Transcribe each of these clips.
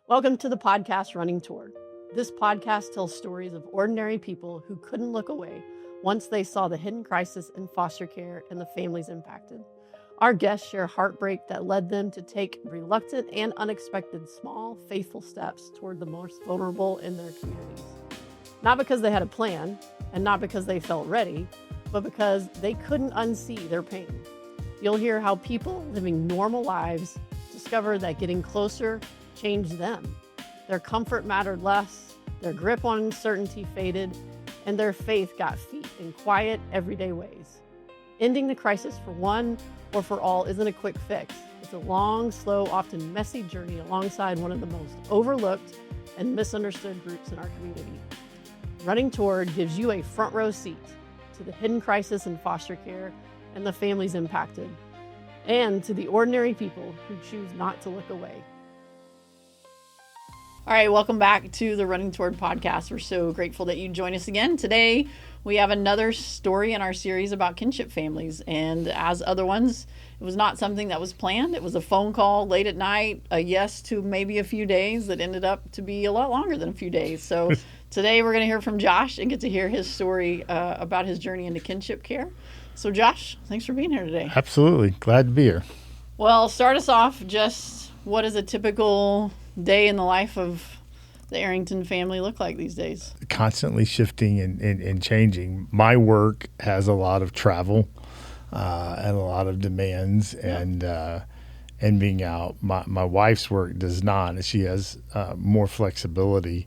Welcome to the podcast Running Toward. This podcast tells stories of ordinary people who couldn't look away once they saw the hidden crisis in foster care and the families impacted. Our guests share heartbreak that led them to take reluctant and unexpected small, faithful steps toward the most vulnerable in their communities. Not because they had a plan, and not because they felt ready, but because they couldn't unsee their pain. You'll hear how people living normal lives discover that getting closer changed them. Their comfort mattered less, their grip on uncertainty faded, and their faith got feet in quiet, everyday ways. Ending the crisis for one or for all isn't a quick fix. It's a long, slow, often messy journey alongside one of the most overlooked and misunderstood groups in our community. Running Toward gives you a front row seat to the hidden crisis in foster care and the families impacted, and to the ordinary people who choose not to look away. All right, welcome back to the Running Toward podcast. We're so grateful that you join us again. Today, we have another story in our series about kinship families. And as other ones, it was not something that was planned. It was a phone call late at night, a yes to maybe a few days that ended up to be a lot longer than a few days. So today we're going to hear from Josh and get to hear his story about his journey into kinship care. So Josh, thanks for being here today. Absolutely. Glad to be here. Well, start us off. Just what is a typical day in the life of the Arrington family look like these days? Constantly shifting and changing. My work has a lot of travel and a lot of demands and being out. My wife's work does not. She has more flexibility,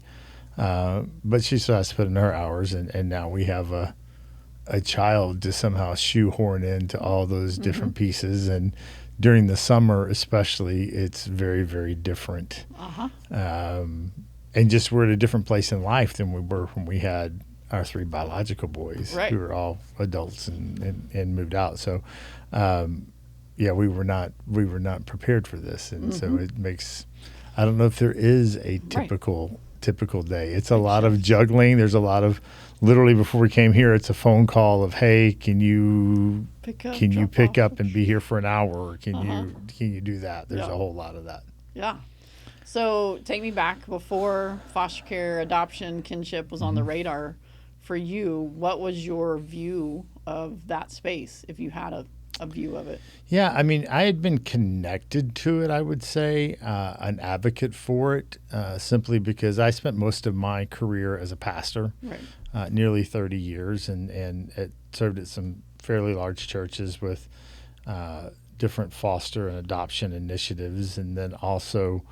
but she still has to put in her hours. And now we have a child to somehow shoehorn into all those different pieces. And during the summer especially, it's very, very different. And just we're at a different place in life than we were when we had our three biological boys. Right. We were all adults and moved out. So, we were not prepared for this. And so it makes, I don't know if there is a typical day. It's a lot of juggling. There's a lot of, literally before we came here, it's a phone call of, hey, can you pick up and be here for an hour? Can you do that? There's a whole lot of that. Yeah. So take me back before foster care, adoption, kinship was on the radar for you. What was your view of that space, if you had a view of it? Yeah, I mean, I had been connected to it, I would say, an advocate for it, simply because I spent most of my career as a pastor, nearly 30 years, and it served at some fairly large churches with different foster and adoption initiatives, and then also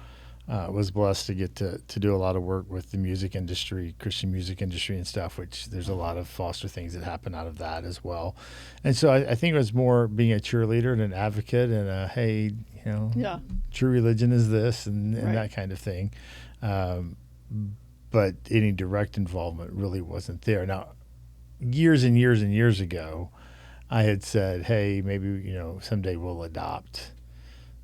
was blessed to get to do a lot of work with the music industry, Christian music industry and stuff, which there's a lot of foster things that happen out of that as well. And so I think it was more being a cheerleader and an advocate and true religion is this and that kind of thing. But any direct involvement really wasn't there. Now, years and years and years ago, I had said, hey, maybe, someday we'll adopt.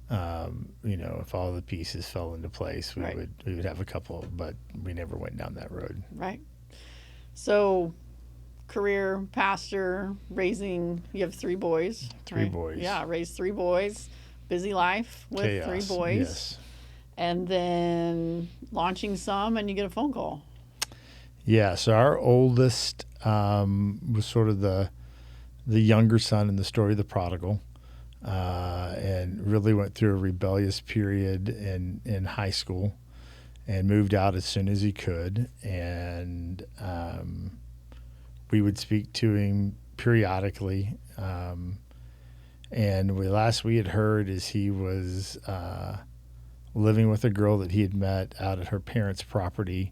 If all the pieces fell into place, we would have a couple, but we never went down that road. Right. So, career, pastor, you have three boys. Three boys. Yeah, raised three boys. Busy life with Chaos. Three boys. Yes. And then launching some, and you get a phone call. Yeah. So our oldest was sort of the younger son in the story of the prodigal. And really went through a rebellious period in high school and moved out as soon as he could. And we would speak to him periodically. And last we had heard is he was living with a girl that he had met out at her parents' property.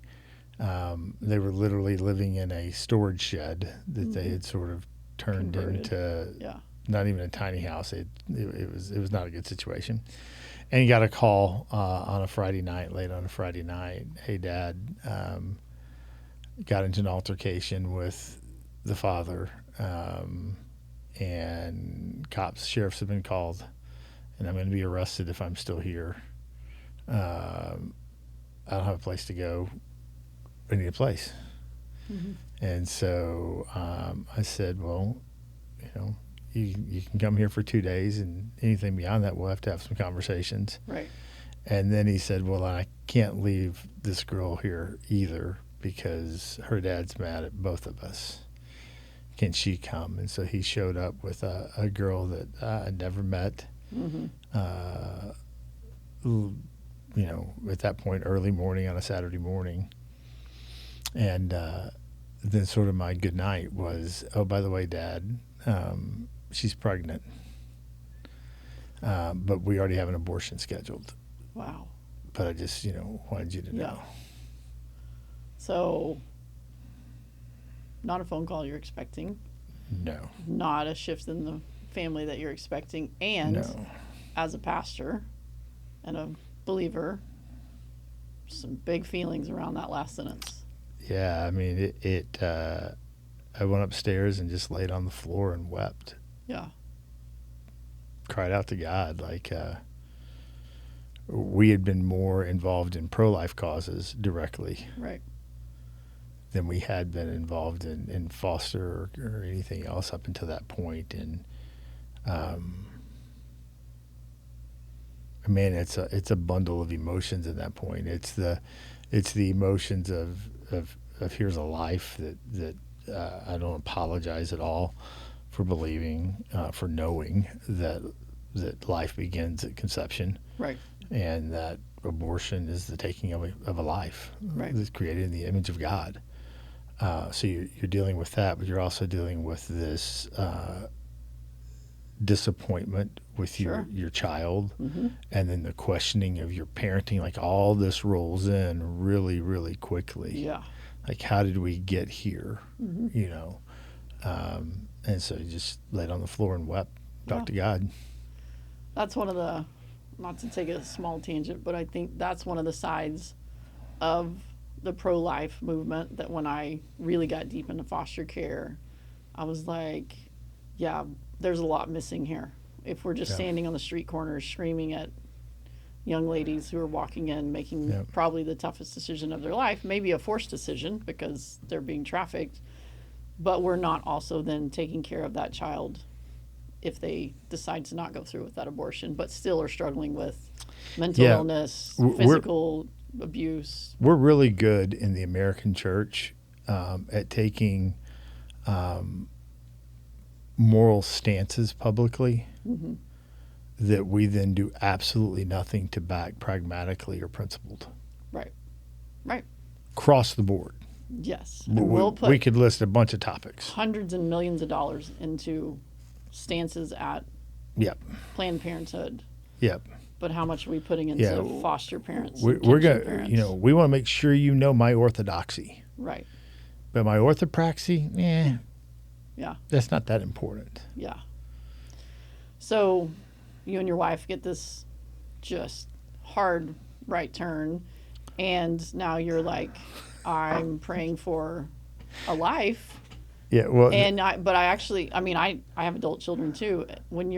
They were literally living in a storage shed that they had sort of turned into... Not even a tiny house. It was not a good situation. And he got a call on a Friday night, late on a Friday night. Hey, Dad, got into an altercation with the father, and sheriffs have been called, and I'm going to be arrested if I'm still here. I don't have a place to go. I need a place. And so I said, well, you can come here for 2 days, and anything beyond that, we'll have to have some conversations. Right. And then he said, well, I can't leave this girl here either because her dad's mad at both of us. Can she come? And so he showed up with a girl that I'd never met. Mm-hmm. At that point, early morning on a Saturday morning. And then sort of my good night was, oh, by the way, Dad, she's pregnant. But we already have an abortion scheduled. Wow. But I just, wanted you to know. So, not a phone call you're expecting. No. Not a shift in the family that you're expecting. And as a pastor and a believer, some big feelings around that last sentence. Yeah, I mean, I went upstairs and just laid on the floor and wept. Yeah. Cried out to God. We had been more involved in pro-life causes directly. Right. Than we had been involved in foster or anything else up until that point. And, man, it's a bundle of emotions at that point. It's the emotions of here's a life that I don't apologize at all for believing, for knowing that life begins at conception. Right. And that abortion is the taking of a life. Right. That's created in the image of God. So you're dealing with that, but you're also dealing with this disappointment with your child, mm-hmm. and then the questioning of your parenting. Like all this rolls in really, really quickly. Yeah. Like how did we get here? Mm-hmm. And so you just laid on the floor and wept, talked to God. That's one of the, not to take a small tangent, but I think that's one of the sides of the pro-life movement that when I really got deep into foster care, I was like, yeah, there's a lot missing here. If we're just standing on the street corners screaming at young ladies who are walking in, making probably the toughest decision of their life, maybe a forced decision because they're being trafficked, but we're not also then taking care of that child if they decide to not go through with that abortion, but still are struggling with mental illness, physical abuse. We're really good in the American church at taking moral stances publicly mm-hmm. that we then do absolutely nothing to back pragmatically or principled. Right. Right. Across the board. Yes. We could list a bunch of topics. Hundreds and millions of dollars into stances at Planned Parenthood. Yep. But how much are we putting into foster parents? We're going we want to make sure my orthodoxy. Right. But my orthopraxy, yeah. That's not that important. Yeah. So you and your wife get this just hard right turn, and now you're like, I'm praying for a life. Yeah, well, I have adult children too. When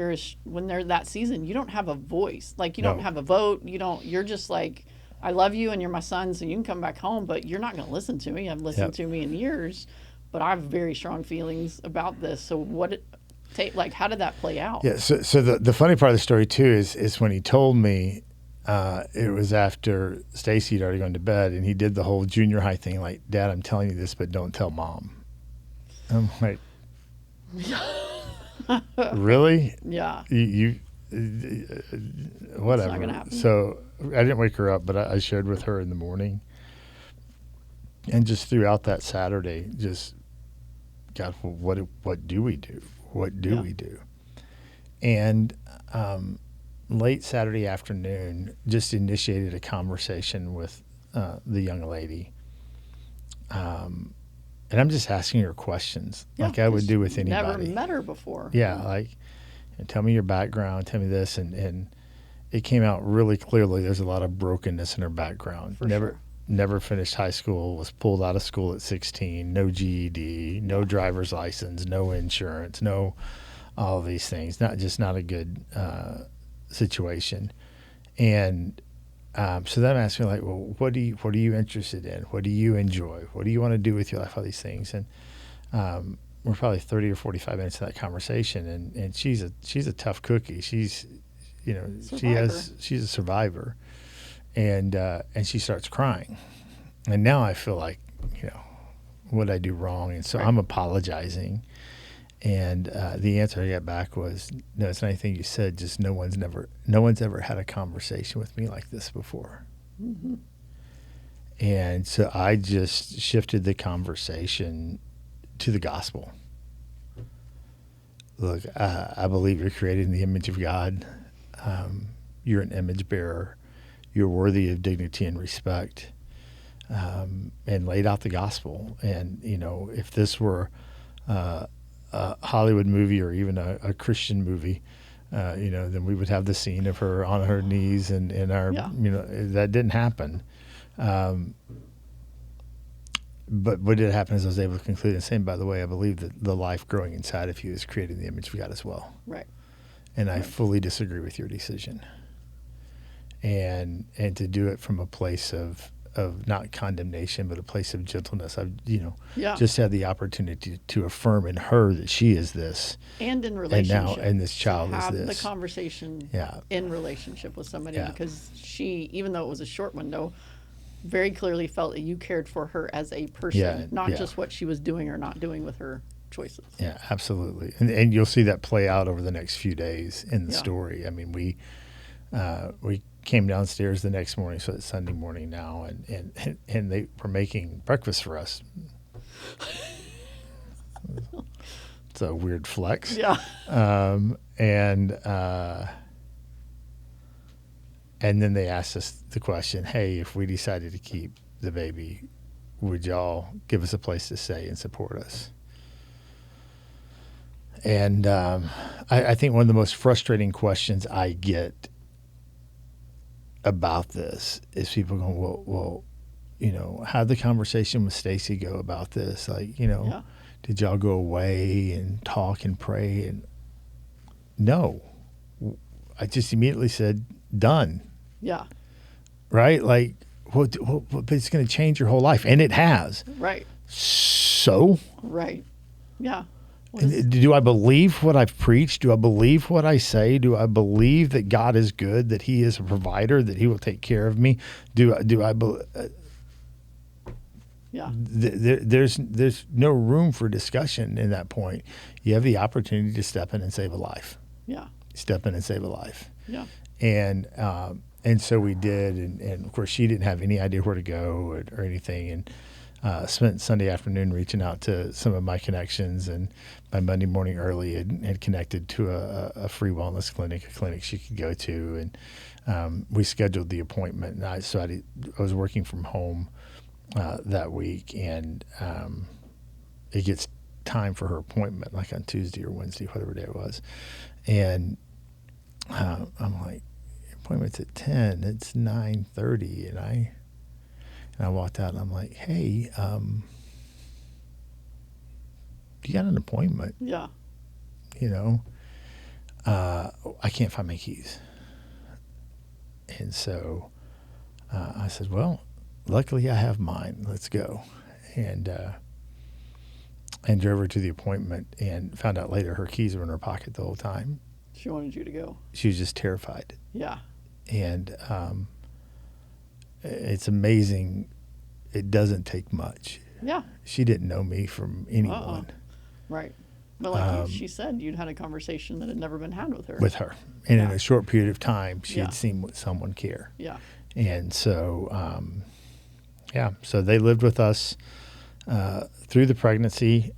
they're that season, you don't have a voice. Like you don't have a vote. You're just like, I love you and you're my son, so you can come back home, but you're not going to listen to me. You haven't listened to me in years, but I have very strong feelings about this. So how did that play out? Yeah. So the funny part of the story too is when he told me, it was after Stacy had already gone to bed, and he did the whole junior high thing. Like, Dad, I'm telling you this, but don't tell Mom. I'm like, really? Yeah. You whatever. It's not gonna happen. So I didn't wake her up, but I shared with her in the morning, and just throughout that Saturday, just God, what do we do? What do we do? And late Saturday afternoon, just initiated a conversation with the young lady. And I'm just asking her questions like I would do with anybody. Never met her before. Yeah, like, and tell me your background, tell me this. And it came out really clearly there's a lot of brokenness in her background. Never finished high school, was pulled out of school at 16, no GED, no driver's license, no insurance, no all of these things. Not a good situation. And so then I'm asking, like, well, what are you interested in? What do you enjoy? What do you want to do with your life? All these things. And we're probably 30 or 45 minutes of that conversation. And she's a tough cookie. She's a survivor. and she starts crying. And now I feel like, what did I do wrong? And so I'm apologizing. And the answer I got back was, no, it's not anything you said. Just no one's ever had a conversation with me like this before. Mm-hmm. And so I just shifted the conversation to the gospel. Look, I believe you're created in the image of God. You're an image bearer. You're worthy of dignity and respect. And laid out the gospel. And, if this were a Hollywood movie or even a Christian movie, then we would have the scene of her on her knees and that didn't happen. But what did happen is I was able to conclude and say, by the way, I believe that the life growing inside of you is created in the image of God as well. Right. And I fully disagree with your decision. And to do it from a place of not condemnation, but a place of gentleness. I've, just had the opportunity to affirm in her that she is this. And in relationship. And this child is this. Have the conversation in relationship with somebody because she, even though it was a short window, very clearly felt that you cared for her as a person, not just what she was doing or not doing with her choices. Yeah, absolutely. And you'll see that play out over the next few days in the story. I mean, we came downstairs the next morning, so it's Sunday morning now, and they were making breakfast for us. It's a weird flex. Yeah. And then they asked us the question, hey, if we decided to keep the baby, would y'all give us a place to stay and support us? And I think one of the most frustrating questions I get about this is people going, well, how'd the conversation with Stacy go about this? Like, did y'all go away and talk and pray? And no, I just immediately said, done. Yeah. Right? Like, but it's going to change your whole life. And it has. Right. So? Right. Yeah. Do I believe what I've preached? Do I believe what I say? Do I believe that God is good, that He is a provider, that He will take care of me? Do I believe? There's no room for discussion in that point. You have the opportunity to step in and save a life. Yeah. Step in and save a life. Yeah. And so we did, and of course she didn't have any idea where to go or anything, and spent Sunday afternoon reaching out to some of my connections, and by Monday morning early had connected to a free wellness clinic, a clinic she could go to, and we scheduled the appointment. And I was working from home that week, and it gets time for her appointment, like on Tuesday or Wednesday, whatever day it was, and I'm like, appointment's at 10, it's 9:30, and I walked out and I'm like, hey, you got an appointment? Yeah. I can't find my keys. And so I said, well, luckily I have mine. Let's go. And drove her to the appointment and found out later her keys were in her pocket the whole time. She wanted you to go. She was just terrified. Yeah. And it's amazing. It doesn't take much. Yeah. She didn't know me from anyone. Right. But like she said, you'd had a conversation that had never been had with her. With her. And in a short period of time, she had seen someone care. Yeah. And so, so they lived with us through the pregnancy.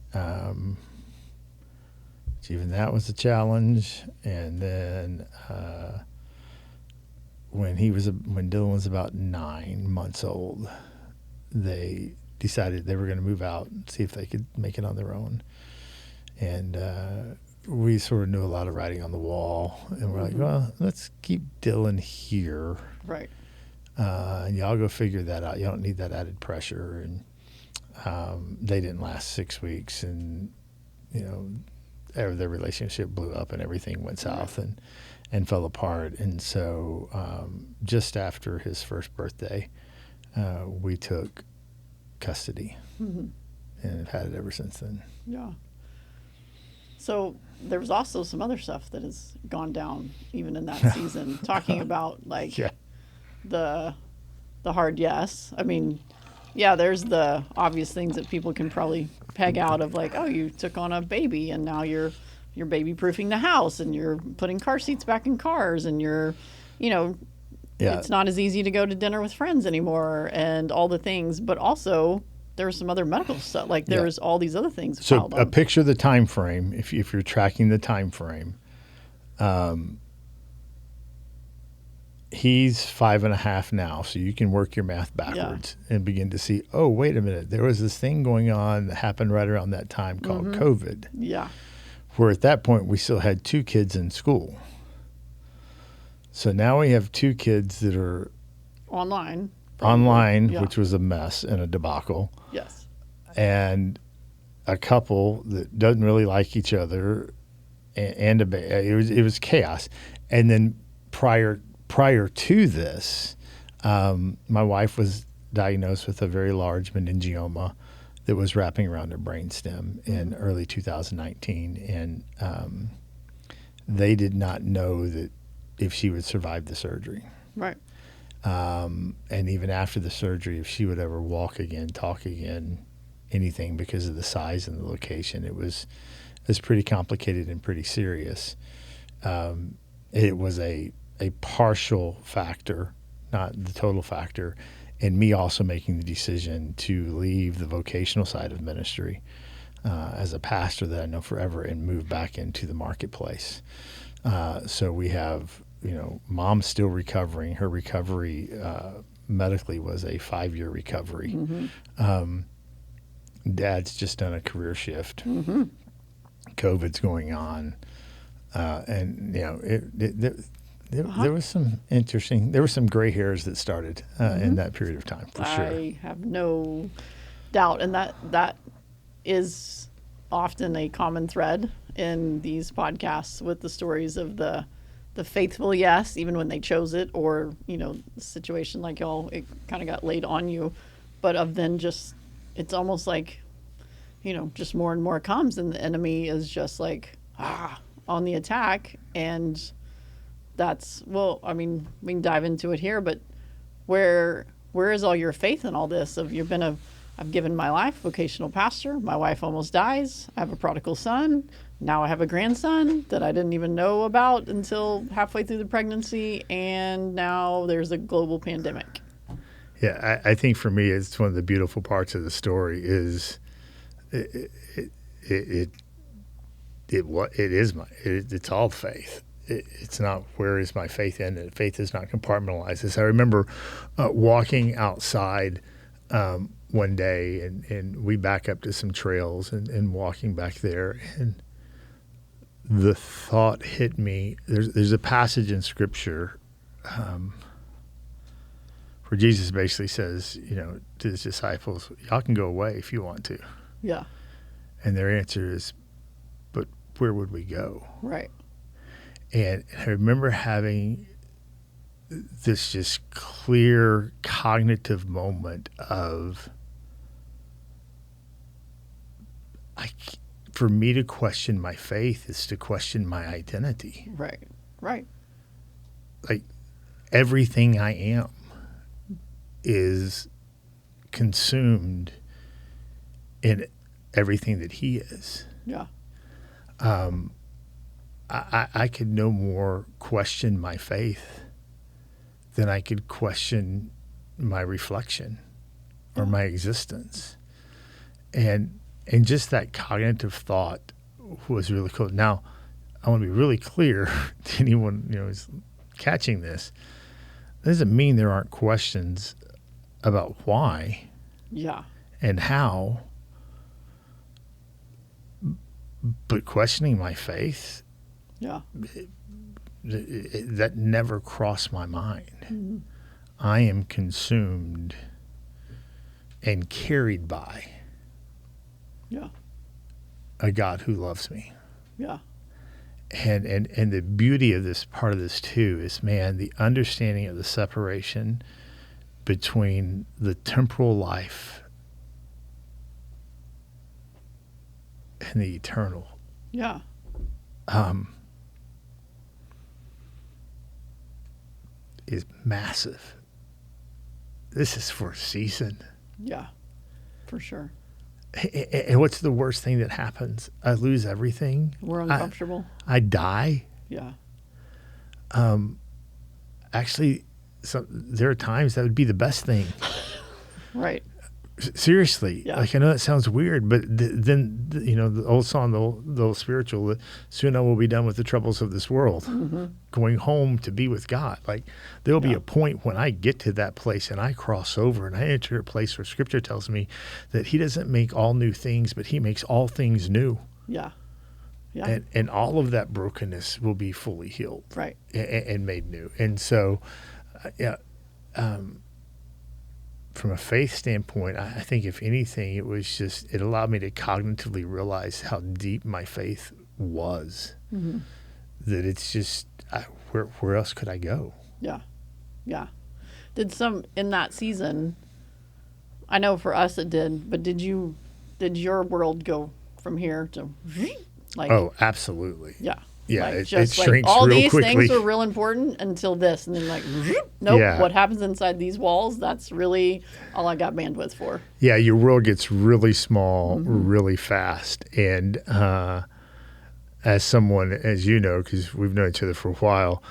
Even that was a challenge. And then when Dylan was about 9 months old, they decided they were going to move out and see if they could make it on their own. And we sort of knew a lot of writing on the wall, and we're like, well, let's keep Dylan here. Right. And y'all go figure that out. You don't need that added pressure. And they didn't last 6 weeks, and their relationship blew up and everything went south and fell apart. And so just after his first birthday, we took custody and have had it ever since then. Yeah. So there was also some other stuff that has gone down even in that season, talking about the the hard yes. I mean, yeah, there's the obvious things that people can probably peg out of like, oh, you took on a baby and now you're baby proofing the house and you're putting car seats back in cars and you're, you know, it's not as easy to go to dinner with friends anymore and all the things. But also there's some other medical stuff. Like there's all these other things. So a picture of the time frame, if you're tracking the time frame, he's 5.5 now, so you can work your math backwards and begin to see, oh, wait a minute, there was this thing going on that happened right around that time called COVID. Yeah. Where at that point we still had 2 kids in school. So now we have 2 kids that are online, which was a mess and a debacle. Yes. And a couple that doesn't really like each other, and it was chaos. And then prior to this, my wife was diagnosed with a very large meningioma that was wrapping around her brainstem in early 2019, and they did not know that if she would survive the surgery. Right. And even after the surgery, if she would ever walk again, talk again, anything, because of the size and the location, it was pretty complicated and pretty serious. It was a partial factor, not the total factor, and me also making the decision to leave the vocational side of ministry as a pastor that I know forever and move back into the marketplace. So we have, mom's still recovering. Her recovery medically was a 5-year recovery. Dad's just done a career shift. COVID's going on. And, there was some interesting, there were some gray hairs that started in that period of time, for sure. I have no doubt. And that is often a common thread in these podcasts with the stories of the faithful yes, even when they chose it, or, the situation like y'all, it kind of got laid on you. But of then just, it's almost like, just more and more comes, and the enemy is just like, on the attack. And that's, we can dive into it here, but where is all your faith in all this? I've given my life, vocational pastor, my wife almost dies, I have a prodigal son, now I have a grandson that I didn't even know about until halfway through the pregnancy, and now there's a global pandemic. Yeah, I think for me, it's one of the beautiful parts of the story is it's all faith. It's not where is my faith in it. Faith is not compartmentalized. I remember walking outside one day, and we back up to some trails and walking back there, and the thought hit me. There's a passage in Scripture where Jesus basically says, to his disciples, y'all can go away if you want to. Yeah. And their answer is, but where would we go? Right. And I remember having this just clear cognitive moment of, for me to question my faith is to question my identity. Right. Right. Like everything I am is consumed in everything that he is. Yeah. I could no more question my faith than I could question my reflection or my existence. And just that cognitive thought was really cool. Now, I want to be really clear to anyone who's catching this. That doesn't mean there aren't questions about why and how. But questioning my faith, that never crossed my mind. I am consumed and carried by a God who loves me. Yeah. And the beauty of this part of this too is, the understanding of the separation between the temporal life and the eternal. Yeah. Is massive. this is for a season. Yeah, for sure. And what's the worst thing that happens? I lose everything. We're uncomfortable. I die. Yeah. Actually, there are times that would be the best thing. Right. Seriously. Yeah. Like, I know that sounds weird, but then, the old song, the old spiritual, soon I will be done with the troubles of this world, going home to be with God. Like, there'll be a point when I get to that place and I cross over and I enter a place where Scripture tells me that He doesn't make all new things, but He makes all things new. Yeah. Yeah. And all of that brokenness will be fully healed. Right. And made new. And so, from a faith standpoint, I think if anything, it allowed me to cognitively realize how deep my faith was. Mm-hmm. That it's just, where else could I go? Yeah. Yeah. In that season, I know for us it did, but did your world go from here to like? Oh, absolutely. Yeah. Yeah, like, it just shrinks all real these quickly. things were real important until this, and then nope. Yeah. What happens inside these walls? That's really all I got bandwidth for. Yeah, your world gets really small, really fast, and as someone, as you know, because we've known each other for a while,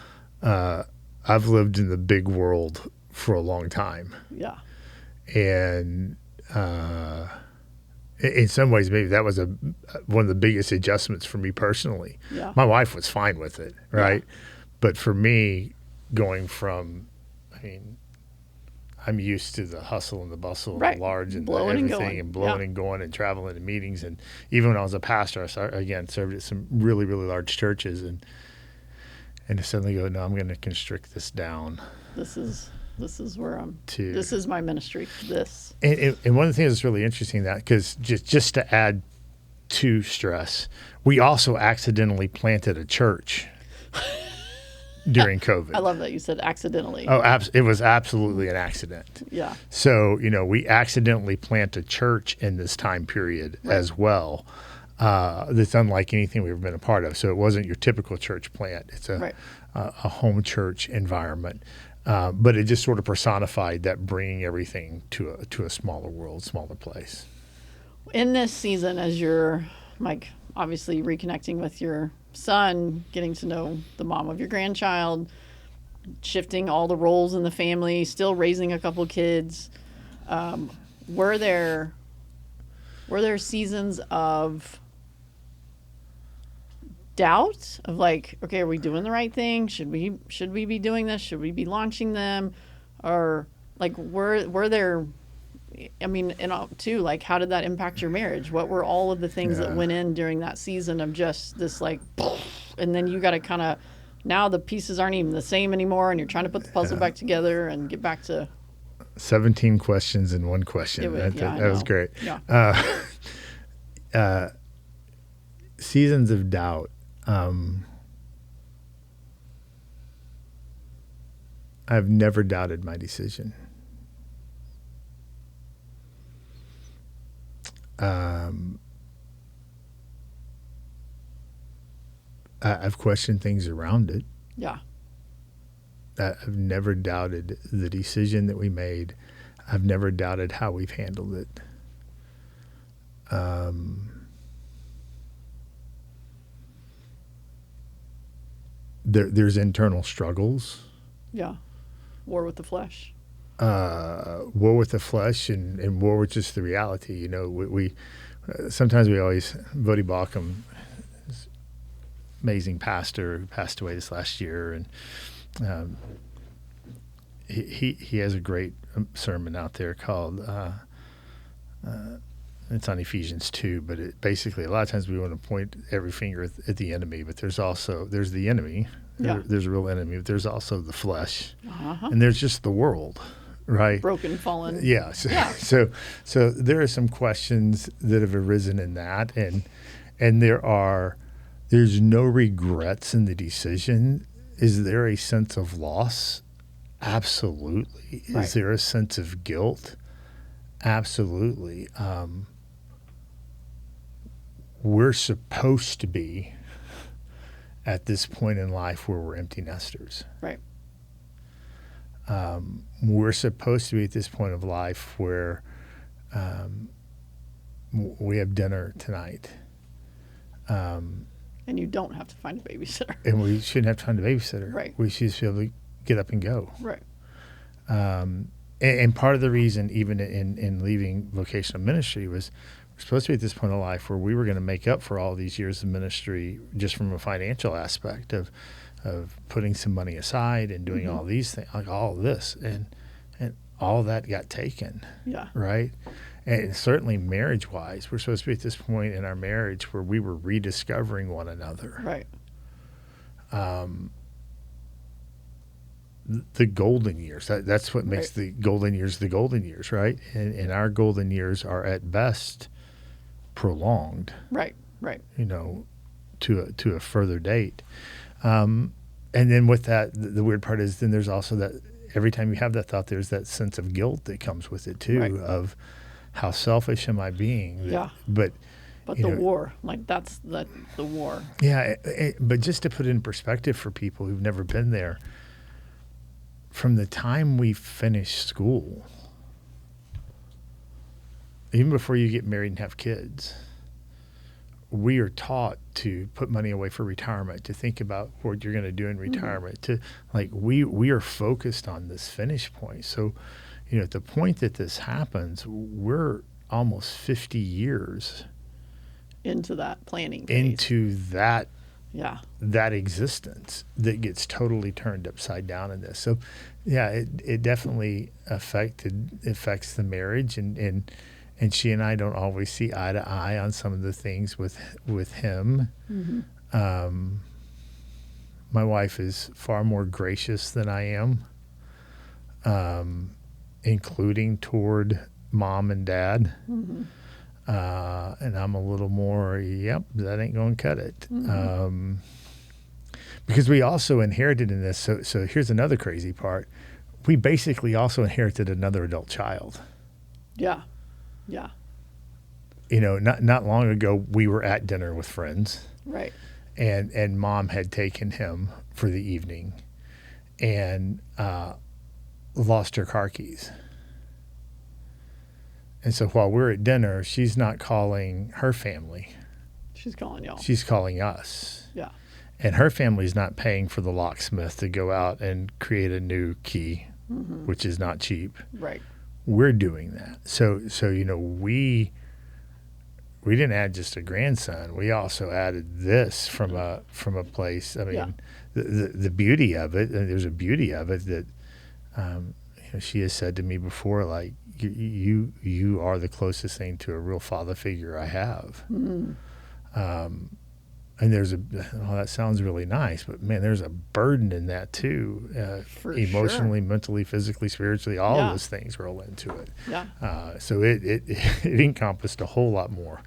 I've lived in the big world for a long time. Yeah. And in some ways, maybe that was one of the biggest adjustments for me personally. Yeah. My wife was fine with it, right? Yeah. But for me, going from, I'm used to the hustle and the bustle and the large and everything and blowing and going and traveling to meetings. And even when I was a pastor, I served at some really, really large churches. And to suddenly go, no, I'm going to constrict this down. This is where this is my ministry. And one of the things that's really interesting because just to add to stress, we also accidentally planted a church during COVID. I love that you said accidentally. Oh, it was absolutely an accident. Yeah. So, we accidentally plant a church in this time period as well. That's unlike anything we've ever been a part of. So it wasn't your typical church plant. It's a home church environment. But it just sort of personified that bringing everything to a smaller world, smaller place. In this season, as you're obviously reconnecting with your son, getting to know the mom of your grandchild, shifting all the roles in the family, still raising a couple kids, were there seasons of doubt of okay, are we doing the right thing? Should we be doing this? Should we be launching them? Or were there, and too, how did that impact your marriage? What were all of the things that went in during that season of just this and then you got to kind of, now the pieces aren't even the same anymore and you're trying to put the puzzle back together and get back to 17 questions in one question. That was great. Yeah. Seasons of doubt. I've never doubted my decision. I've questioned things around it. Yeah. I've never doubted the decision that we made. I've never doubted how we've handled it. There's internal struggles. Yeah. War with the flesh. War with the flesh and war with just the reality. We sometimes we always, Vody Bauckham, amazing pastor who passed away this last year, and he has a great sermon out there called it's on Ephesians 2, but it basically, a lot of times we want to point every finger at the enemy, but there's the enemy. Yeah. There's a real enemy, but there's also the flesh, Uh-huh. and there's just the world, right? Broken, fallen. Yeah. So there are some questions that have arisen in that, and there's no regrets in the decision. Is there a sense of loss? Absolutely. Right. Is there a sense of guilt? Absolutely. We're supposed to be at this point in life where we're empty nesters. Right. we're supposed to be at this point of life where we have dinner tonight. And you don't have to find a babysitter. And we shouldn't have to find a babysitter. Right. We should just be able to get up and go. Right. And part of the reason, even in leaving vocational ministry, was we're supposed to be at this point of life where we were going to make up for all these years of ministry just from a financial aspect of putting some money aside and doing all these things, like all of this. And all that got taken. Yeah. Right? And certainly marriage-wise, we're supposed to be at this point in our marriage where we were rediscovering one another. Right. The golden years. That's what makes the golden years, right? And our golden years are at best prolonged. Right. To a further date. And then with that, the weird part is then there's also that every time you have that thought, there's that sense of guilt that comes with it too, of how selfish am I being? But the war, like that's the war. Yeah, but just to put it in perspective for people who've never been there, from the time we finish school, even before you get married and have kids, we are taught to put money away for retirement, to think about what you're going to do in retirement, to we are focused on this finish point. So, at the point that this happens, we're almost 50 years into that planning phase. Into that existence that gets totally turned upside down in this. So, it definitely affects the marriage, and she and I don't always see eye to eye on some of the things with him. My wife is far more gracious than I am, including toward mom and dad. And I'm a little more, that ain't going to cut it. Because we also inherited in this. So here's another crazy part. We basically also inherited another adult child. Yeah. Not long ago, we were at dinner with friends. Right. And mom had taken him for the evening and lost her car keys. And so while we're at dinner, she's not calling her family. She's calling y'all. She's calling us. Yeah. And her family's not paying for the locksmith to go out and create a new key, which is not cheap. Right. We're doing that. So we didn't add just a grandson. We also added this from a place. I mean, the beauty of it, and there's a beauty of it that she has said to me before, like, you are the closest thing to a real father figure I have. And there's that sounds really nice, but man, there's a burden in that too. Emotionally, mentally, physically, spiritually, all of those things roll into it. Yeah. So it encompassed a whole lot more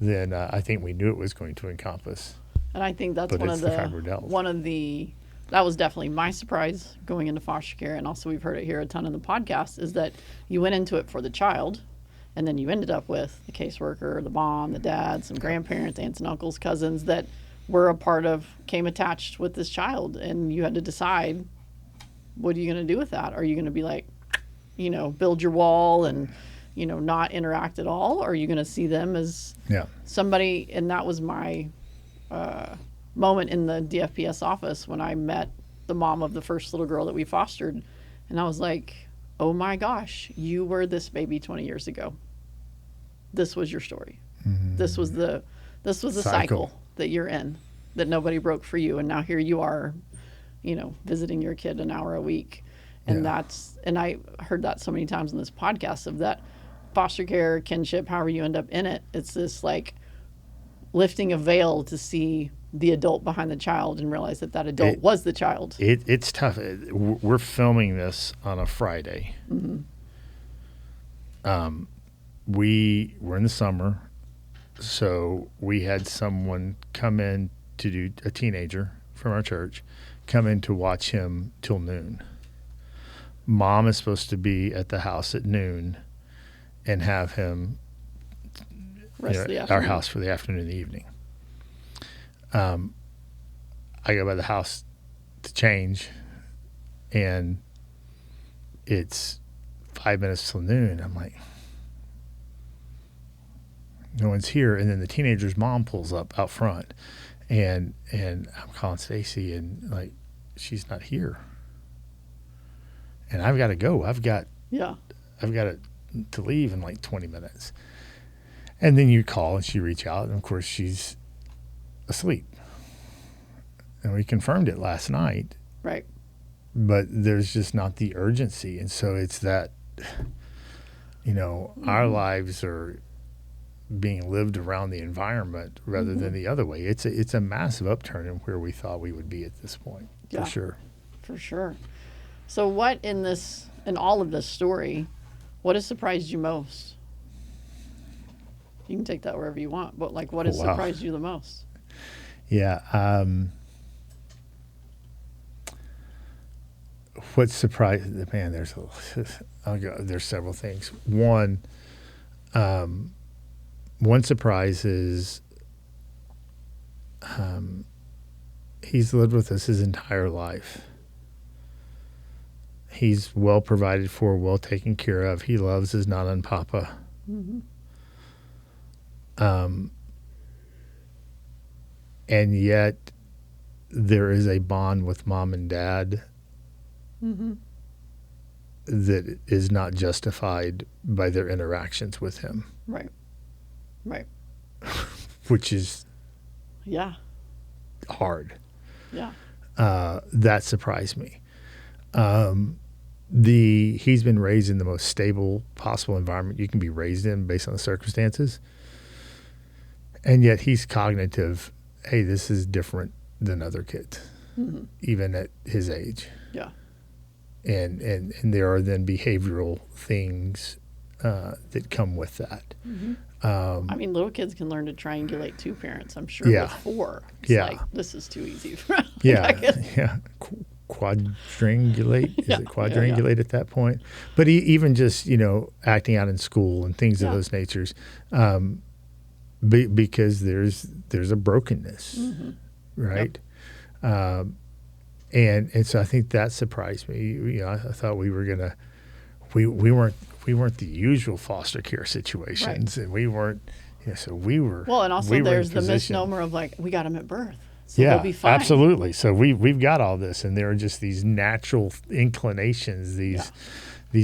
than I think we knew it was going to encompass. And I think that's that was definitely my surprise going into foster care. And also we've heard it here a ton in the podcast, is that you went into it for the child, and then you ended up with the caseworker, the mom, the dad, some grandparents, aunts and uncles, cousins that came attached with this child. And you had to decide, what are you going to do with that? Are you going to be like, build your wall and, not interact at all? Or are you going to see them as somebody? And that was my moment in the DFPS office when I met the mom of the first little girl that we fostered. And I was like, oh my gosh, you were this baby 20 years ago. This was your story. This was the cycle that you're in, that nobody broke for you. And now here you are, visiting your kid an hour a week. And and I heard that so many times in this podcast, of that foster care, kinship, however you end up in it. It's this like lifting a veil to see the adult behind the child and realize that adult was the child. It's tough. We're filming this on a Friday. We were in the summer, so we had someone come in to do, a teenager from our church, come in to watch him till noon. Mom is supposed to be at the house at noon and have him at our house for the afternoon and the evening. I go by the house to change, and it's 5 minutes till noon. I'm like, no one's here. And then the teenager's mom pulls up out front, and I'm calling Stacy, and like, she's not here. And I've got to go. I've got to leave in like 20 minutes. And then you call and she reach out, and of course she's asleep. And we confirmed it last night. Right. But there's just not the urgency. And so it's that, our lives are being lived around the environment rather than the other way. It's a massive upturn in where we thought we would be at this point, for sure. For sure. So what in all of this story, what has surprised you most? You can take that wherever you want, but like, what has surprised you the most? Yeah. What surprised, man, there's several things. One surprise is he's lived with us his entire life. He's well provided for, well taken care of. He loves his non-papa. Mm-hmm. And yet there is a bond with mom and dad that is not justified by their interactions with him. Right. Which is hard. Yeah. That surprised me. He's been raised in the most stable possible environment you can be raised in based on the circumstances. And yet he's cognitive, hey, this is different than other kids, even at his age. Yeah. And there are then behavioral things that come with that. I mean, little kids can learn to triangulate two parents, I'm sure, with 4. It's like, this is too easy for them. Quadrangulate? Is it quadrangulate at that point? But even just, acting out in school and things of those natures, because there's a brokenness, right? Yep. And so I think that surprised me. I thought we weren't the usual foster care situations, and we weren't. So we were. Well, and also there's the misnomer of like, we got them at birth, so they'll be fine. Absolutely. So we've got all this, and there are just these natural inclinations, these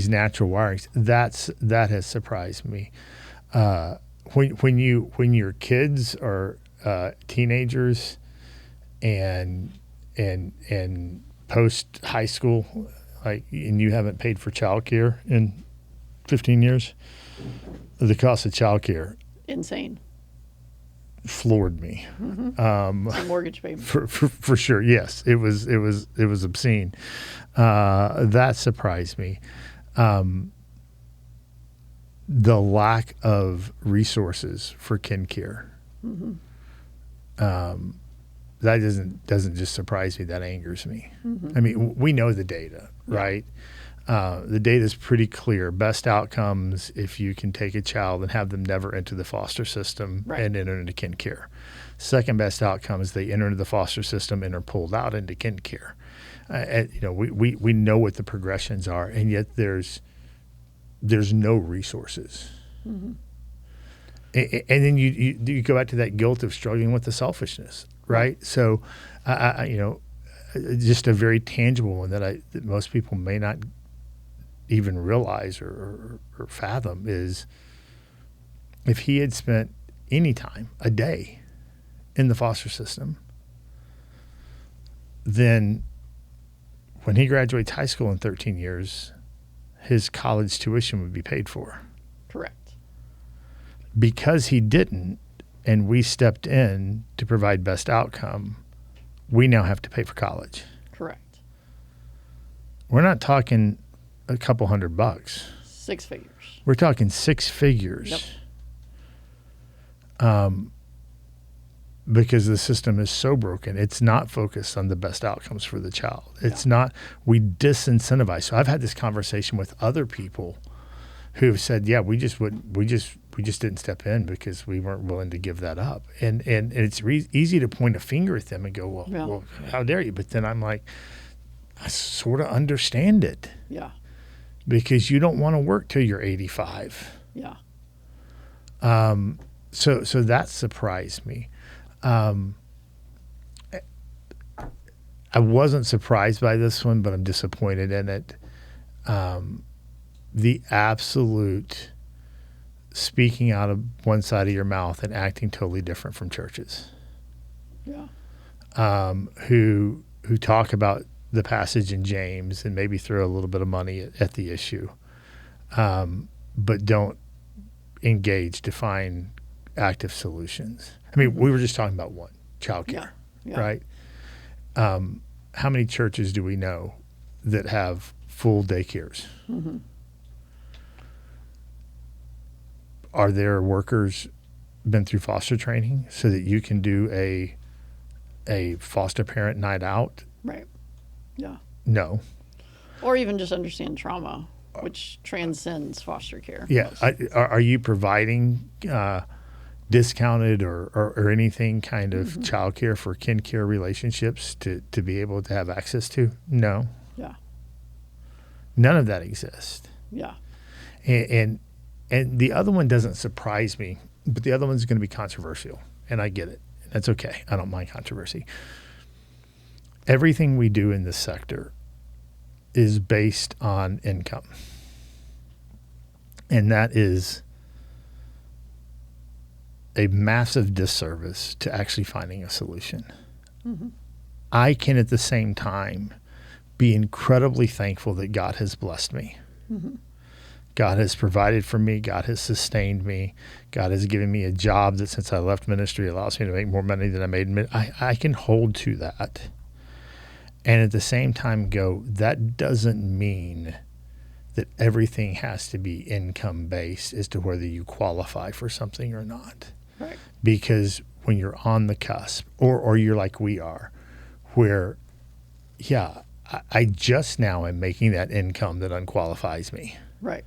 natural wirings. That has surprised me. When your kids are teenagers and post high school, and you haven't paid for childcare in 15 years, the cost of childcare, insane, floored me. It's a mortgage payment for sure. Yes, it was obscene. That surprised me. The lack of resources for kin care. That doesn't just surprise me. That angers me. I mean, we know the data, right? The data is pretty clear. Best outcomes if you can take a child and have them never enter the foster system and enter into kin care. Second best outcome is they enter into the foster system and are pulled out into kin care. We know what the progressions are, and yet there's no resources. And then you go back to that guilt of struggling with the selfishness, right? So, just a very tangible one that most people may not even realize or fathom is, if he had spent any time, a day, in the foster system, then when he graduates high school in 13 years, his college tuition would be paid for. Correct. Because he didn't, and we stepped in to provide best outcome, we now have to pay for college. Correct. We're not talking a couple $100. 6 figures. We're talking 6 figures. Yep. Because the system is so broken. It's not focused on the best outcomes for the child. It's not, we disincentivize. So I've had this conversation with other people who have said, we just didn't step in because we weren't willing to give that up. And it's easy to point a finger at them and go, well, how dare you? But then I'm like, I sort of understand it. Yeah. because you don't want to work till you're 85. Yeah. So that surprised me. I wasn't surprised by this one, but I'm disappointed in it. The absolute speaking out of one side of your mouth and acting totally different from churches. Yeah. Who talk about the passage in James and maybe throw a little bit of money at the issue, but don't engage to find active solutions. I mean, we were just talking about one, childcare, right? How many churches do we know that have full daycares? Mm-hmm. Are there workers been through foster training so that you can do a foster parent night out? Right. Yeah. No. Or even just understand trauma, which transcends foster care. Yeah. Are you providing discounted or anything kind of childcare for kin care relationships to be able to have access to? No. Yeah. None of that exists. Yeah. And the other one doesn't surprise me, but the other one's going to be controversial, and I get it. That's okay. I don't mind controversy. Everything we do in this sector is based on income. And that is a massive disservice to actually finding a solution. Mm-hmm. I can at the same time be incredibly thankful that God has blessed me. Mm-hmm. God has provided for me. God has sustained me. God has given me a job that since I left ministry allows me to make more money than I made. I can hold to that. And at the same time go, that doesn't mean that everything has to be income based as to whether you qualify for something or not. Right. Because when you're on the cusp or you're like we are, where, I just now am making that income that unqualifies me. Right.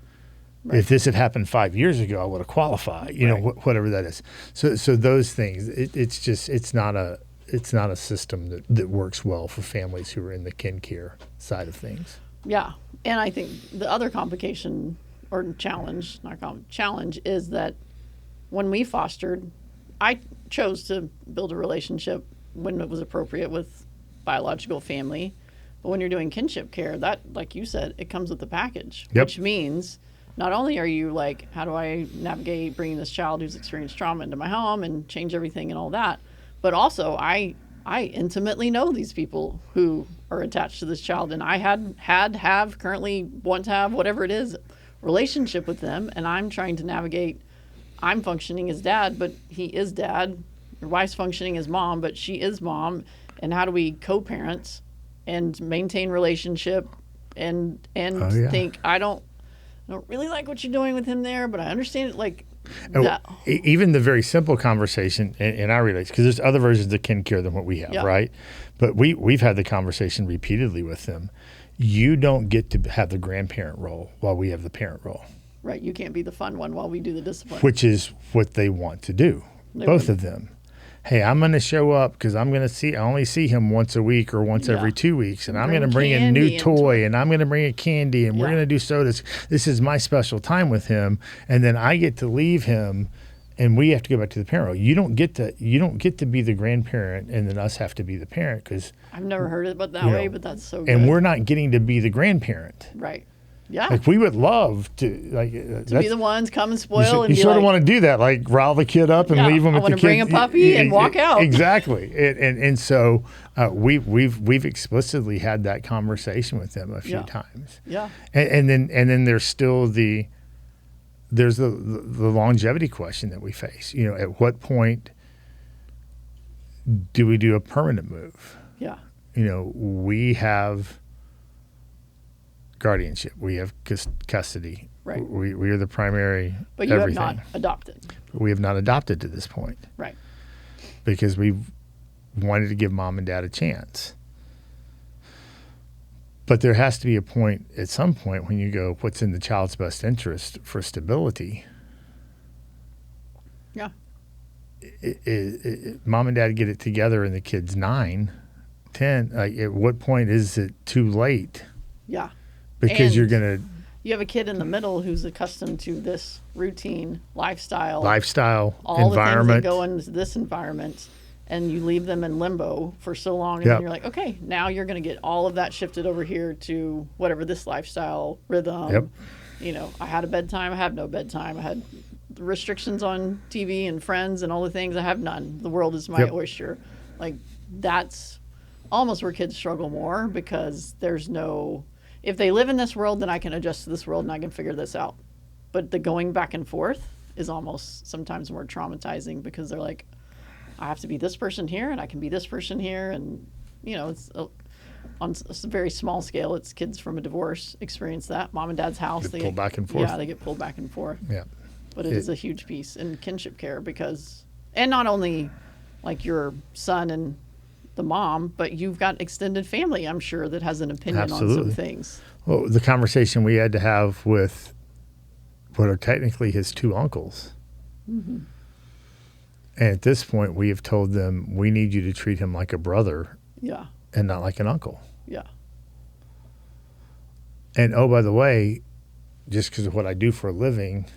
If this had happened 5 years ago, I would have qualified, whatever that is. So those things, it's not a system that works well for families who are in the kin care side of things. Yeah. And I think the other complication or challenge is that when we fostered, I chose to build a relationship when it was appropriate with biological family. But when you're doing kinship care, that, like you said, it comes with the package, which means not only are you like, how do I navigate bringing this child who's experienced trauma into my home and change everything and all that, but also I intimately know these people who are attached to this child, and I have currently want to have whatever it is relationship with them, and I'm trying to navigate. I'm functioning as dad, but he is dad. Your wife's functioning as mom, but she is mom, and how do we co-parent and maintain relationship and think I don't really like what you're doing with him there, but I understand it. Like that. Even the very simple conversation in our relationship, because there's other versions of kin care than what we have, right? But we've had the conversation repeatedly with them. You don't get to have the grandparent role while we have the parent role. Right. You can't be the fun one while we do the discipline. Which is what they want to do, both of them. Hey, I'm going to show up because I only see him once a week or once every 2 weeks, and I'm going to bring a new toy, and I'm going to bring a candy, and we're going to do sodas. This is my special time with him, and then I get to leave him, and we have to go back to the parent role. You don't get to be the grandparent, and then us have to be the parent because I've never heard it that way, but that's so good. And we're not getting to be the grandparent. Right. Yeah. Like we would love to be the ones come and spoil. You sort of want to do that, like rile the kid up and leave him with the kid. I want to bring a puppy and walk out. Exactly. And so we've explicitly had that conversation with them a few times. Yeah. And then there's still the longevity question that we face. At what point do we do a permanent move? Yeah. We have guardianship. We have custody. Right. We are the primary. But you everything. have not adopted. But we have not adopted to this point. Right. Because we wanted to give mom and dad a chance. But there has to be a point at some point when you go, what's in the child's best interest for stability? Yeah. Mom and dad get it together and the kid's 9, 10. Like, at what point is it too late? Yeah. Because you're going to you have a kid in the middle who's accustomed to this routine lifestyle all the things that environment. go into this environment, and you leave them in limbo for so long, and Yep. then you're like, okay, now you're going to get all of that shifted over here to whatever this lifestyle rhythm. Yep. You know, I had a bedtime, I have no bedtime, I had restrictions on TV and friends and all the things. I have none. The world is my Yep. oyster. Like, that's almost where kids struggle more, because there's no, if they live in this world, then I can adjust to this world and I can figure this out. But the going back and forth is almost sometimes more traumatizing, because they're like, I have to be this person here and I can be this person here. And, you know, it's on a very small scale. It's kids from a divorce experience that. Mom and dad's house. Get pulled back and forth. Yeah, they get pulled back and forth. Yeah. But it is a huge piece in kinship care, because, and not only like your son and the mom, but you've got extended family, I'm sure, that has an opinion Absolutely. on some things. Well, the conversation we had to have with what are technically his two uncles. Mm-hmm. And at this point, we have told them, we need you to treat him like a brother Yeah. and not like an uncle. Yeah. And oh, by the way, just because of what I do for a living,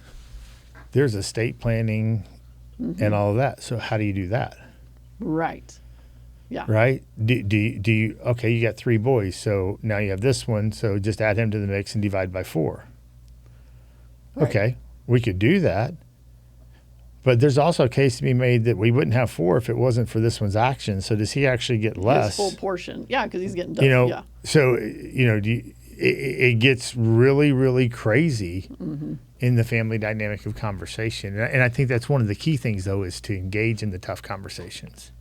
there's estate planning and all of that. So how do you do that? Right. Yeah. Right? Do you, okay, you got 3 boys, so now you have this one, so just add him to the mix and divide by 4. Right. Okay, we could do that. But there's also a case to be made that we wouldn't have 4 if it wasn't for this one's action. So does he actually get less? His full portion. Yeah, because he's getting done. You know, Yeah. so, you know, it gets really, really crazy in the family dynamic of conversation. And I think that's one of the key things, though, is to engage in the tough conversations.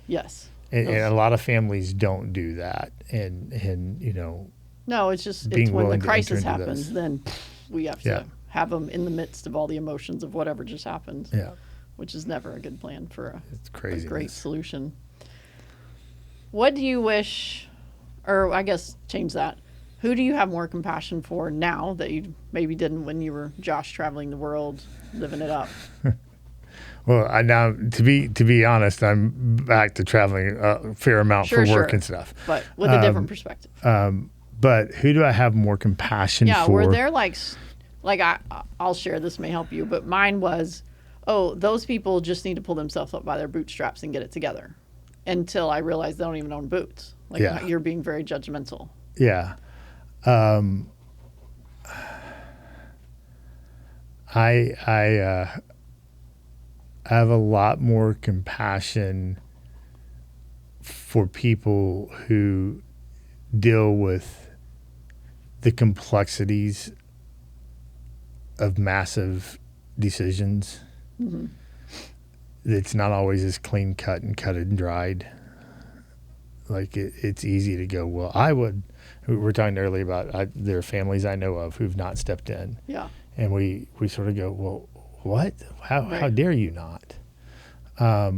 Yes. And a lot of families don't do that. And you know. No, it's just, being it's when the willing to enter crisis into happens, this. then we have to have them in the midst of all the emotions of whatever just happened. Yeah. Which is never a good plan for It's a crazy. great solution. What do you wish, or I guess change that, who do you have more compassion for now that you maybe didn't when you were Josh traveling the world, living it up? Well, now to be honest, I'm back to traveling a fair amount for work and stuff. But with a different perspective. But who do I have more compassion for? Yeah, were there like I'll share, this may help you, but mine was, oh, those people just need to pull themselves up by their bootstraps and get it together, until I realized they don't even own boots. Like, you're being very judgmental. Yeah. I have a lot more compassion for people who deal with the complexities of massive decisions. Mm-hmm. It's not always as clean cut and cut and dried. Like it's easy to go, well, I would. We were talking earlier about there are families I know of who've not stepped in. Yeah. And we sort of go, well, what? How dare you not? I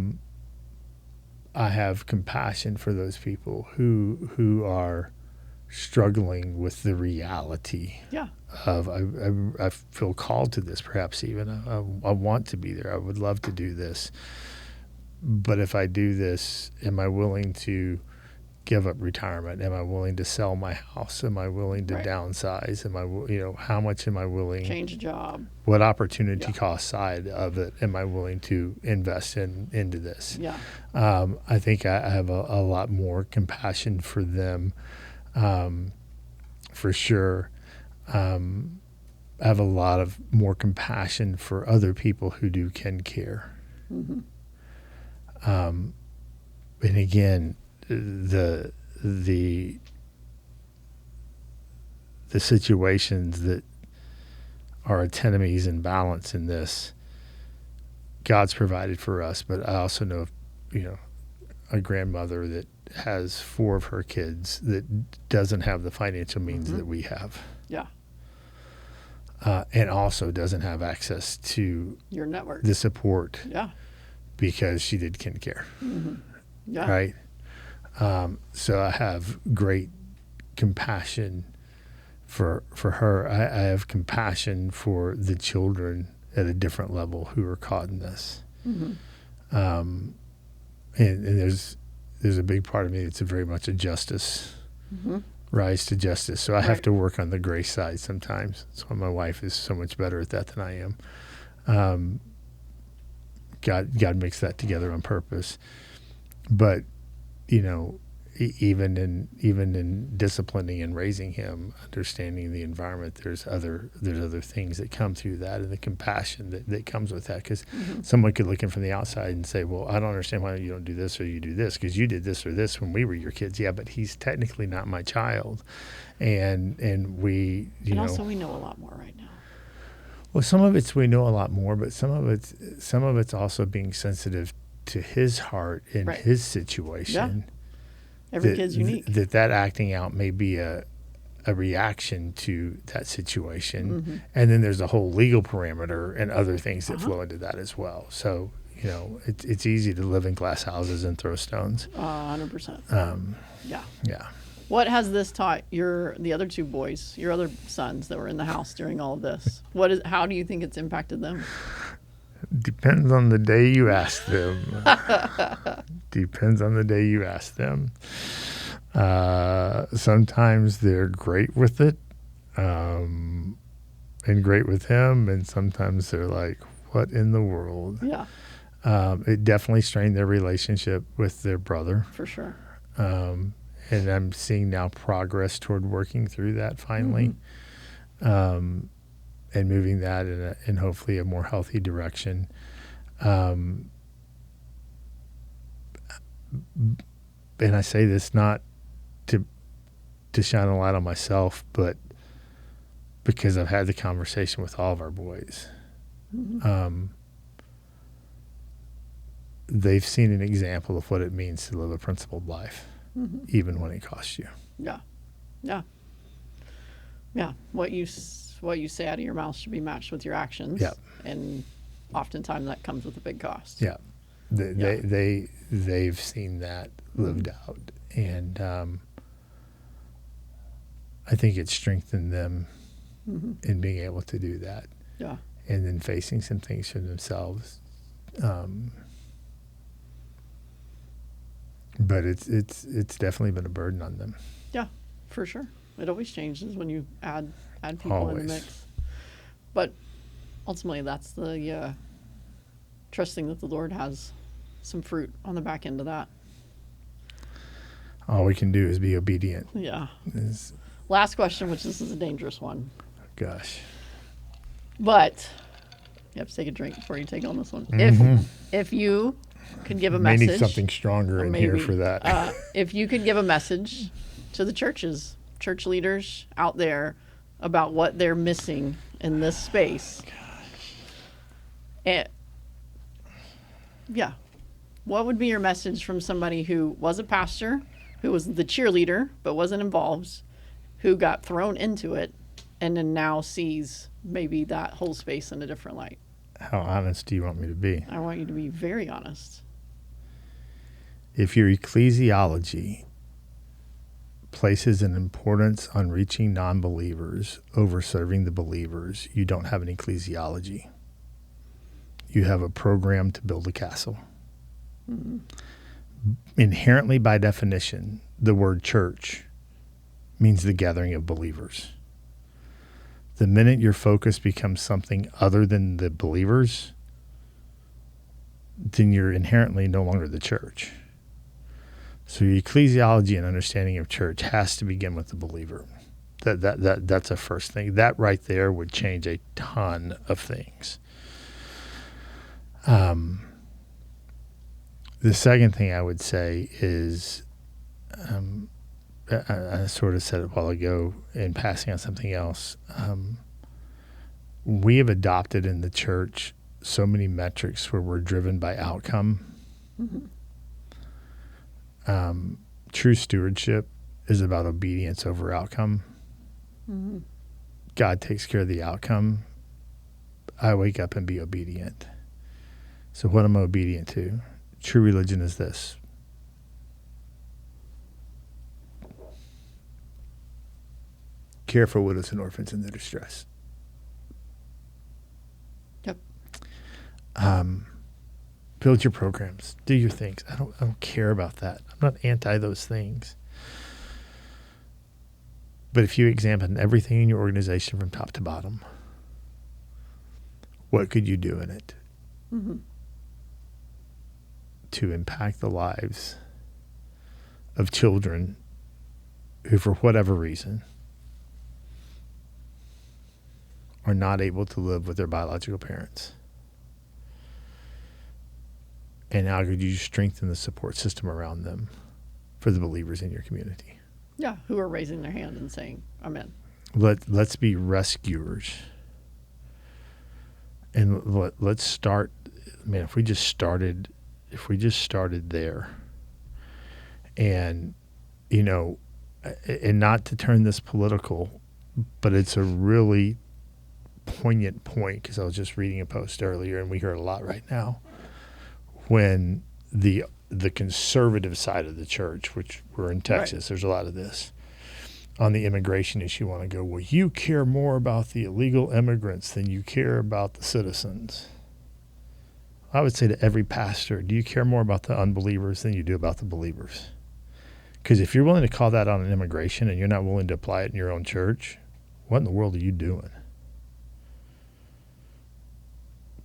have compassion for those people who are struggling with the reality of I feel called to this, perhaps even I want to be there. I would love to do this, but if I do this, am I willing to give up retirement? Am I willing to sell my house? Am I willing to downsize? Am I, how much am I willing? Change a job. What opportunity cost side of it am I willing to invest into this? Yeah. I think I have a lot more compassion for them, for sure. I have a lot of more compassion for other people who do care. Mm-hmm. And again, the situations that are antinomies and balance in this, God's provided for us, but I also know, a grandmother that has 4 of her kids that doesn't have the financial means that we have. Yeah. And also doesn't have access to your network, the support. Yeah. Because she did care. Mm-hmm. Yeah. Right. So I have great compassion for her. I have compassion for the children at a different level who are caught in this. Mm-hmm. And there's a big part of me that's very much a justice rise to justice. So I have to work on the grace side sometimes. That's why my wife is so much better at that than I am. God makes that together on purpose. But, even in disciplining and raising him, understanding the environment, there's other things that come through that, and the compassion that comes with that. Because someone could look in from the outside and say, well, I don't understand why you don't do this or you do this, because you did this or this when we were your kids. Yeah, but he's technically not my child. And we, and also we know a lot more right now. Well, some of it's we know a lot more, but some of it's also being sensitive to his heart and his situation. Yeah. Every kid's unique. That acting out may be a reaction to that situation. And then there's a whole legal parameter and other things that flow into that as well. So, it's easy to live in glass houses and throw stones. 100%. Yeah. What has this taught the other two boys, your other sons that were in the house during all of this? How do you think it's impacted them? Depends on the day you ask them. Depends on the day you ask them. Sometimes they're great with it, and great with him, and sometimes they're like, what in the world? Yeah. It definitely strained their relationship with their brother. For sure. And I'm seeing now progress toward working through that finally. And moving that in hopefully a more healthy direction. And I say this not to shine a light on myself, but because I've had the conversation with all of our boys. They've seen an example of what it means to live a principled life, even when it costs you. Yeah. What you say out of your mouth should be matched with your actions. Yeah. And oftentimes that comes with a big cost. Yeah. They've seen that lived out. And I think it's strengthened them in being able to do that. Yeah. And then facing some things for themselves. But it's definitely been a burden on them. Yeah, for sure. It always changes when you add people in the mix. But ultimately, that's the trusting that the Lord has some fruit on the back end of that. All we can do is be obedient. Yeah. Last question, which this is a dangerous one. Gosh. But you have to take a drink before you take on this one. If you could give a may message. Need something stronger in here for that. If you could give a message to the church leaders out there about what they're missing in this space. What would be your message from somebody who was a pastor, who was the cheerleader but wasn't involved, who got thrown into it, and then now sees maybe that whole space in a different light? How honest do you want me to be? I want you to be very honest. If your ecclesiology places an importance on reaching non-believers over serving the believers, you don't have an ecclesiology. You have a program to build a castle. Inherently, by definition, the word church means the gathering of believers. The minute your focus becomes something other than the believers, then you're inherently no longer the church. So your ecclesiology and understanding of church has to begin with the believer. That's a first thing. That right there would change a ton of things. The second thing I would say is, I sort of said it a while ago in passing on something else. We have adopted in the church so many metrics where we're driven by outcome. True stewardship is about obedience over outcome. God takes care of the outcome. I wake up and be obedient. So what am I obedient to? True religion is this. Care for widows and orphans in their distress. Yep. Build your programs. Do your things. I don't care about that. I'm not anti those things. But if you examine everything in your organization from top to bottom, what could you do in it to impact the lives of children who, for whatever reason, are not able to live with their biological parents? And how could you strengthen the support system around them for the believers in your community? Yeah, who are raising their hand and saying, I'm in. Let's be rescuers. And let's start, man, if we just started there. And, you know, and not to turn this political, but it's a really poignant point, because I was just reading a post earlier, and we hear it a lot right now, when the conservative side of the church, which we're in Texas, there's a lot of this, on the immigration issue, want to go, well, you care more about the illegal immigrants than you care about the citizens. I would say to every pastor, do you care more about the unbelievers than you do about the believers? Because if you're willing to call that on an immigration and you're not willing to apply it in your own church, what in the world are you doing?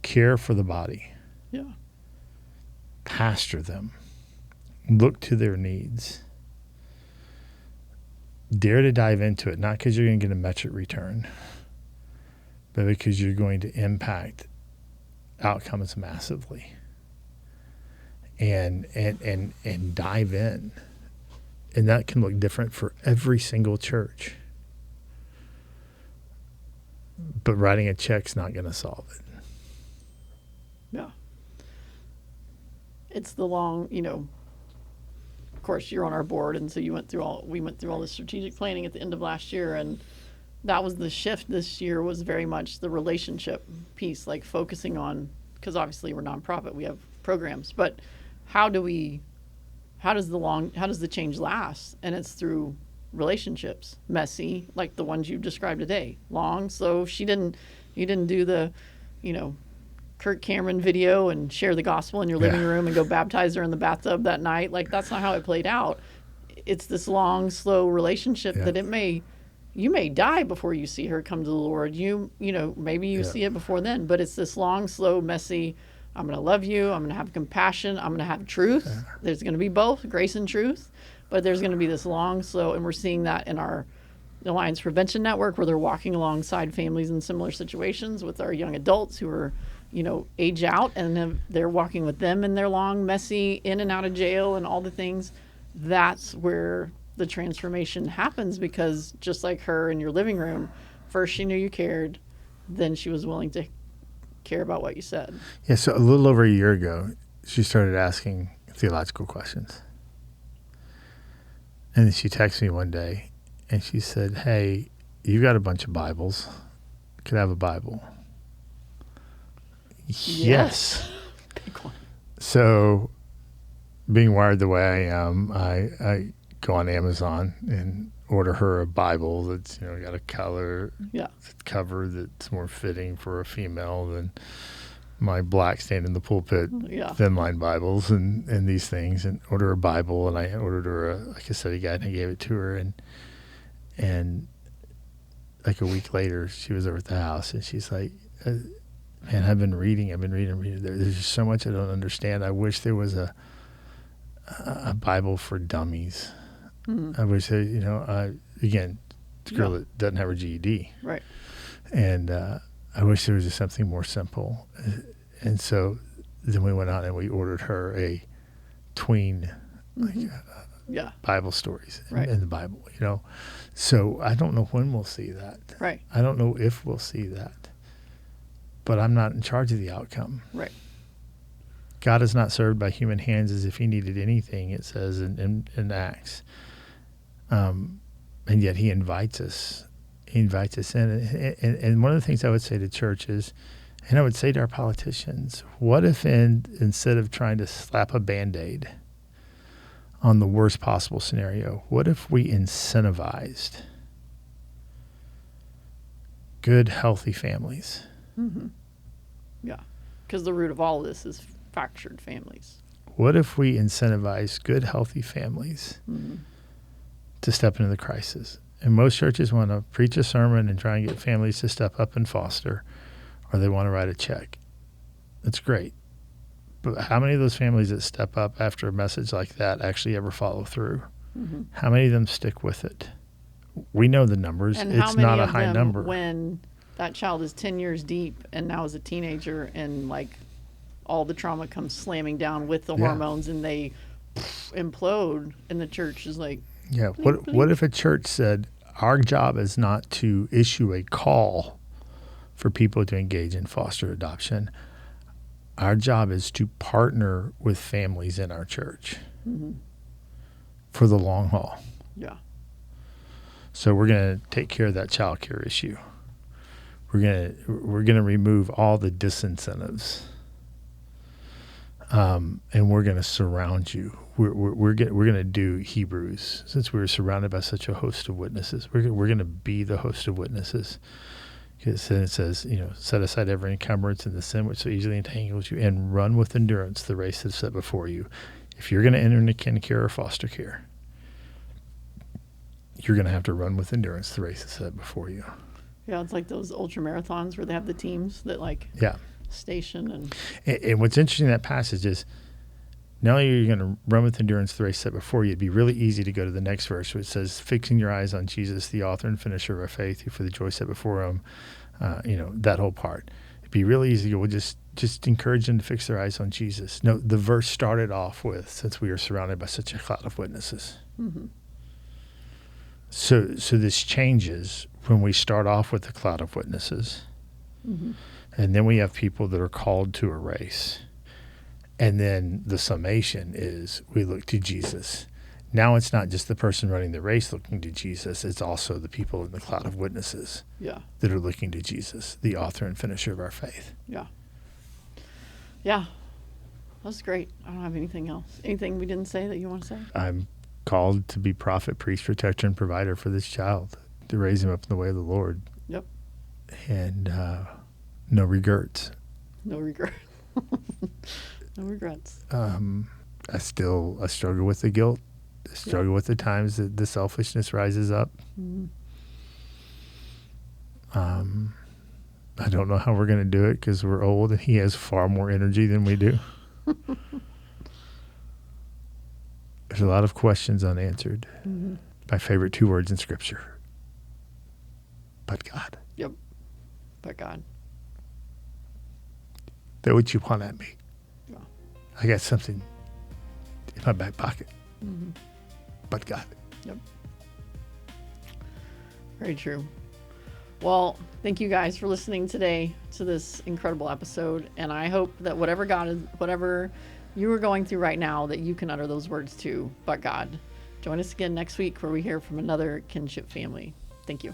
Care for the body. Yeah. Pastor them. Look to their needs. Dare to dive into it, not because you're going to get a metric return, but because you're going to impact outcomes massively. And dive in. And that can look different for every single church. But writing a check's not going to solve it. Yeah. It's the long, you know, of course you're on our board, and so we went through all the strategic planning at the end of last year, and that was the shift this year, was very much the relationship piece, like focusing on, because obviously we're nonprofit, we have programs, but how does the change last? And it's through relationships, messy, like the ones you described today, long, slow. You didn't do the, you know, Kirk Cameron video and share the gospel in your living room and go baptize her in the bathtub that night. Like, that's not how it played out. It's this long, slow relationship that you may die before you see her come to the Lord. You know, maybe you see it before then, but it's this long, slow, messy, I'm going to love you. I'm going to have compassion. I'm going to have truth. Yeah. There's going to be both grace and truth, but there's going to be this long, slow, and we're seeing that in our Alliance Prevention Network, where they're walking alongside families in similar situations with our young adults who are, you know, age out, and they're walking with them in their long, messy, in and out of jail and all the things. That's where the transformation happens, because just like her in your living room, first she knew you cared, then she was willing to care about what you said. Yeah, so a little over a year ago, she started asking theological questions. And then she texted me one day, and she said, hey, you got a bunch of Bibles. Could I have a Bible? Yes. Big one. So, being wired the way I am, I go on Amazon and order her a Bible that's, you know, got a color cover that's more fitting for a female than my black stand in the pulpit thin line Bibles and these things, and order her a Bible. And I ordered her a study guide, and I gave it to her, and like a week later she was over at the house, and she's like, man, I've been reading. There's just so much I don't understand. I wish there was a Bible for dummies. I wish, you know, again, it's a girl that doesn't have her GED. Right. And I wish there was just something more simple. And so then we went out and we ordered her a tween, Bible stories in the Bible, you know. So I don't know when we'll see that. Right. I don't know if we'll see that. But I'm not in charge of the outcome. Right. God is not served by human hands as if he needed anything, it says in Acts. And yet he invites us. He invites us in. And one of the things I would say to churches, and I would say to our politicians, what if instead of trying to slap a Band-Aid on the worst possible scenario, what if we incentivized good, healthy families? Mm-hmm. Yeah, because the root of all of this is fractured families. What if we incentivize good, healthy families to step into the crisis And most churches want to preach a sermon and try and get families to step up and foster, or they want to write a check. That's great. But how many of those families that step up after a message like that actually ever follow through? Mm-hmm. How many of them stick with it? We know the numbers. And it's not a high number. When that child is 10 years deep and now is a teenager and like all the trauma comes slamming down with the hormones and they implode, and the church is like, yeah. What if a church said, our job is not to issue a call for people to engage in foster adoption. Our job is to partner with families in our church for the long haul. Yeah. So we're going to take care of that childcare issue. We're going to remove all the disincentives, and we're going to surround you. We're going to do Hebrews, since we were surrounded by such a host of witnesses. We're going to be the host of witnesses. Because then it says, set aside every encumbrance and the sin which so easily entangles you, and run with endurance the race that's set before you. If you're going to enter into kin care or foster care, you're going to have to run with endurance the race that's set before you. Yeah, it's like those ultra marathons where they have the teams that station and what's interesting in that passage is, not only are you going to run with endurance the race set before you, it'd be really easy to go to the next verse, which says, fixing your eyes on Jesus, the author and finisher of our faith, who for the joy set before him, that whole part. It'd be really easy to go, well, just encourage them to fix their eyes on Jesus. No, the verse started off with, since we are surrounded by such a cloud of witnesses. Mm-hmm. So this changes when we start off with the cloud of witnesses. Mm-hmm. And then we have people that are called to a race. And then the summation is we look to Jesus. Now it's not just the person running the race looking to Jesus. It's also the people in the cloud of witnesses that are looking to Jesus, the author and finisher of our faith. Yeah. Yeah. That's great. I don't have anything else. Anything we didn't say that you want to say? I'm called to be prophet, priest, protector, and provider for this child, to raise him up in the way of the Lord. Yep. And no regrets. No regrets. No regrets. I struggle with the guilt. I struggle with the times that the selfishness rises up. Mm-hmm. I don't know how we're going to do it because we're old and he has far more energy than we do. There's a lot of questions unanswered. Mm-hmm. My favorite 2 words in Scripture. But God. Yep. But God. Throw what you want at me. Yeah. I got something in my back pocket. Mm-hmm. But God. Yep. Very true. Well, thank you guys for listening today to this incredible episode. And I hope that whatever you are going through right now, that you can utter those words too, but God. Join us again next week where we hear from another kinship family. Thank you.